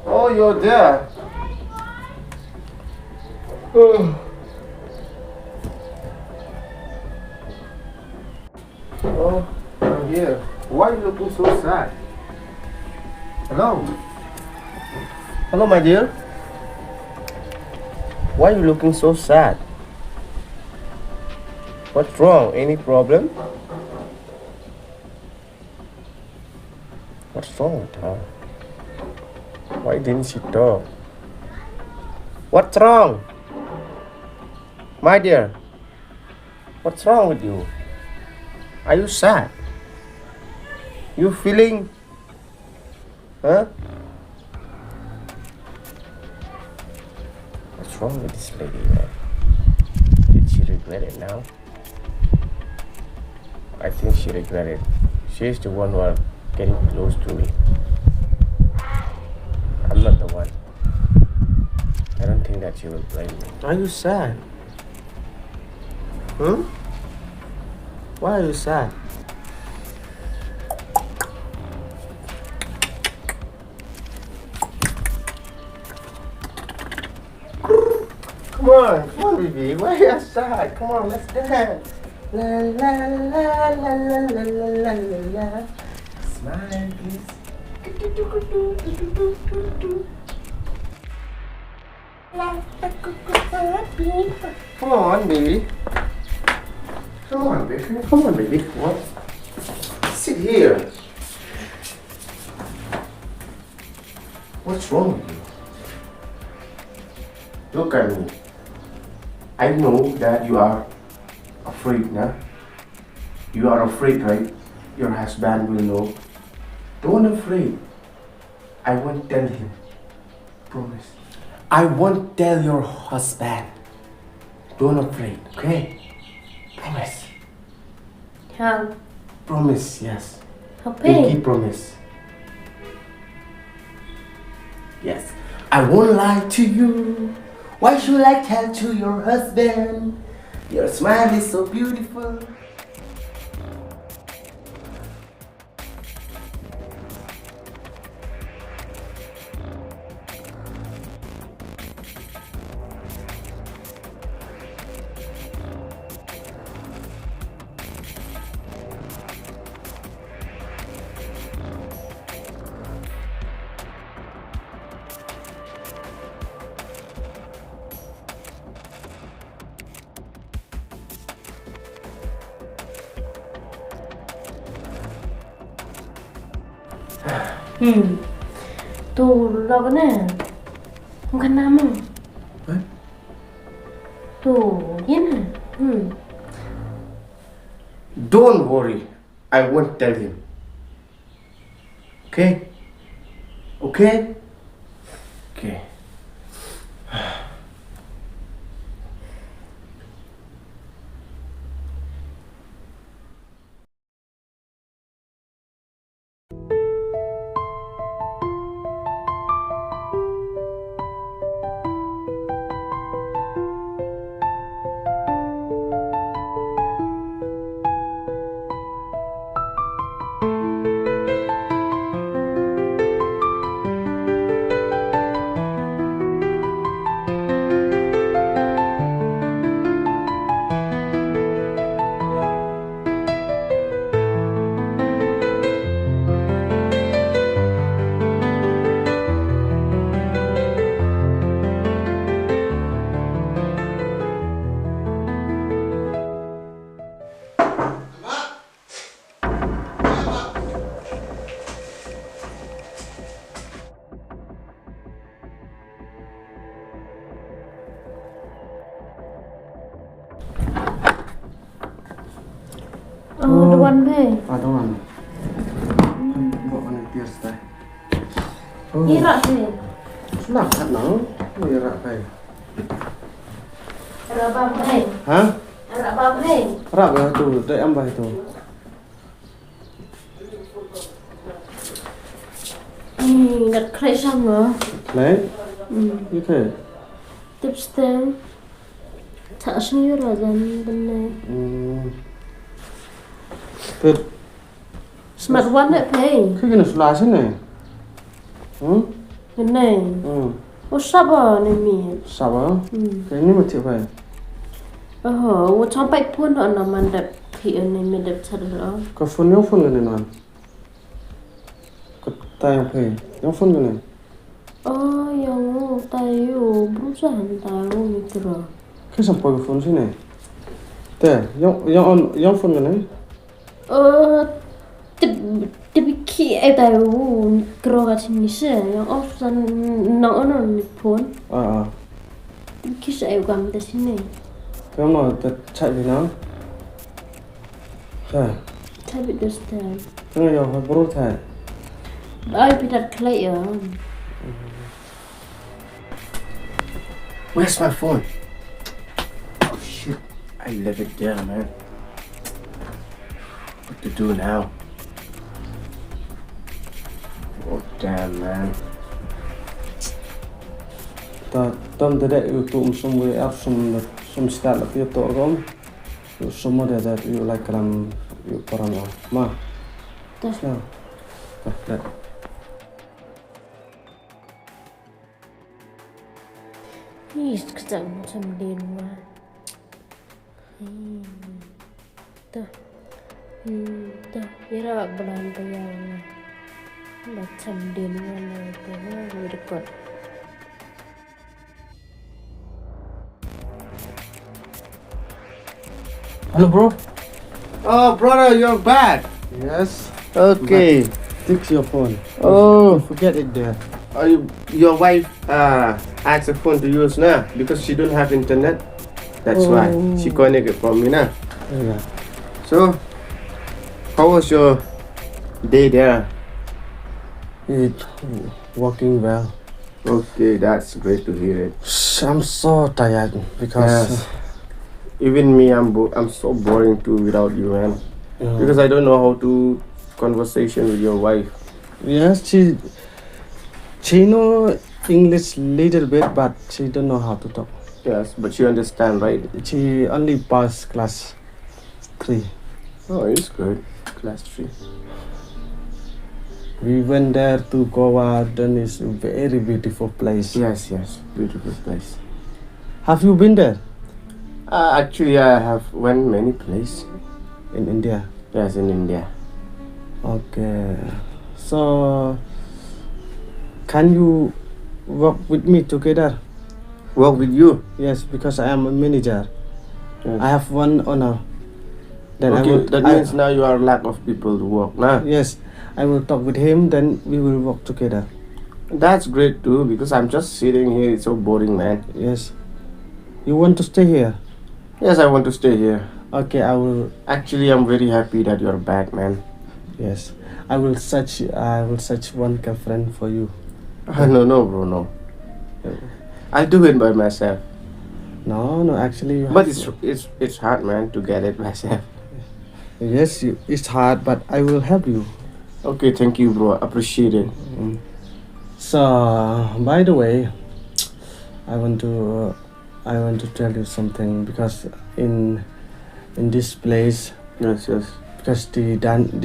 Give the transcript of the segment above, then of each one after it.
Oh, you're there. Oh, I'm here. Why are you looking so sad? Hello? Hello, my dear. Why are you looking so sad? What's wrong? Any problem? What's wrong with her? Why didn't she talk? What's wrong? My dear, what's wrong with you? Are you sad? You feeling? Huh? What's wrong with this lady, man? Did she regret it now? I think she regretted it. She's the one who are getting close to me. I'm not the one. I don't think that she will blame me. Are you sad? Why are you sad? Come on, baby. Why are you sad? Come on, let's dance. La la la la la la la la la. Smile, please. Come on, baby. Come on, baby. Come on, baby. What? Sit here. What's wrong with you? Look at me. I know that you are afraid, nah? You are afraid, right? Your husband will know. Don't afraid. I won't tell him. Promise. I won't tell your husband. Don't afraid, okay? Promise. How? Promise, yes. Okay. Pinky promise. Yes. I won't lie to you. Why should I tell to your husband? Your smile is so beautiful. Tuh, lo cái này không khăn nam không? Tuh, yes nè. Don't worry. I won't tell him. Okay? Okay? Okay. Dewan be. Dewan. Bawa nanti tias Irak sih. Semangat no. Irak bay. Ada apa be? Hah? Ada apa be? Rak ya tu, dek ambah itu. Gật khai xong rồi. Lấy. Như thế. Tiếp theo. Thả sinh rồi dần bên này. Good. smart one đấy phải. Khi cái nó là thế này. Cái này. Ô sắp à này mì. Sao á? Cái này mà chịu phải. Ô trong bạch phun họ nó mà đẹp thì này mình đẹp thật đó. Có phun nhau phun cái này non. Có tay không phải. Nhau phun cái này. Yang tayo perusahaan tayo Nigro. Cái sampai cái phun thế này. Teh, yang phun cái này. Tapi ki tayo Nigro kat sini sih. Yang offsan nó phun. Tapi ki saya gam di sini. Cái nó chạy về nó. Tapi dostan. Cái này phải bro thay. Ai pidat klay ya. Where's my phone? Oh shit, I left it there, man. What to do now? Oh damn, man. Tâm tới đây yêu tụm xong với áp xong start là phía tổ gom. Yêu xong mà để ra yêu lại làm yêu parang mà. Terus. That. Ih, kejap macam dia mah. Tuh, dia rawat bulan bayang. Macam dia mana tu, record. Hello, bro. Oh, brother, you're back. Yes. Okay. Fix your phone. Oh, Forget it there. your wife asked the phone to use now because she don't have internet. That's why she connected from me now. Yeah. So, how was your day there? It working well. Okay, that's great to hear it. I'm so tired because Yes. Even me, I'm so boring too without you, man. uh, Because I don't know how to conversation with your wife. yes, she know English little bit, but she don't know how to talk. Yes, but you understand, right? She only passed class 3. Oh, it's good. Class 3. We went there to Goa. Then it's a very beautiful place. Yes, beautiful place. Have you been there Actually, I have went many places. in India? Yes, in India. Okay. So, can you work with me together? Work with you. Yes, because I am a manager. Yes. I have one owner. Then Okay, that means now you are lack of people to work, nah? Yes, I will talk with him. Then we will work together. That's great too, because I'm just sitting here. It's so boring, man. Yes. You want to stay here? Yes, I want to stay here. Okay, I will. Actually, I'm very happy that you're back, man. Yes, I will search. I will search one girlfriend for you. No, bro, no. I'll do it by myself. No. Actually, you But have it's hard, man, to get it myself. Yes, it's hard, but I will help you. Okay, thank you, bro. Appreciate it. So, by the way, I want to tell you something because in this place, Yes. because they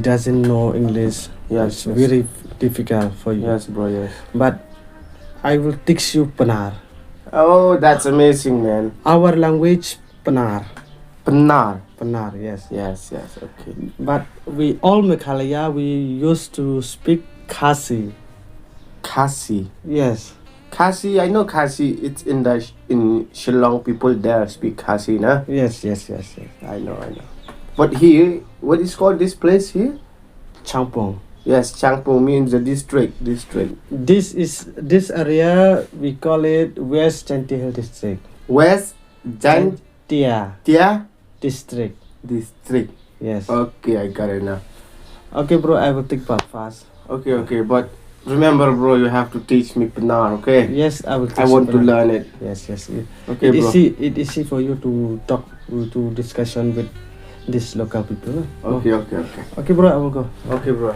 doesn't know English. Yes, It's yes. very difficult for you. Yes, bro. Yes. But I will teach you Pnar. Oh, that's amazing, man. Our language Pnar. Pnar. Pnar, yes. Yes. Okay. But we all Meghalaya we used to speak Khasi. Khasi. Yes. Khasi, I know Khasi. It's in Shillong. People there speak Khasi, nah? Yes. I know. But here, what is called this place here? Champong. Yes, Changpo means the district. This area we call it West Chantiel district. West Jan Tia Tia district. district. Yes. Okay, I got it now. Okay, bro. I will take part fast. Okay, but remember, bro, you have to teach me Pnar, okay? Yes, I will. I want to learn it. Yes. Okay, bro. It easy for you to talk to discussion with these local people. Okay. Okay, bro. I will go. Okay, bro.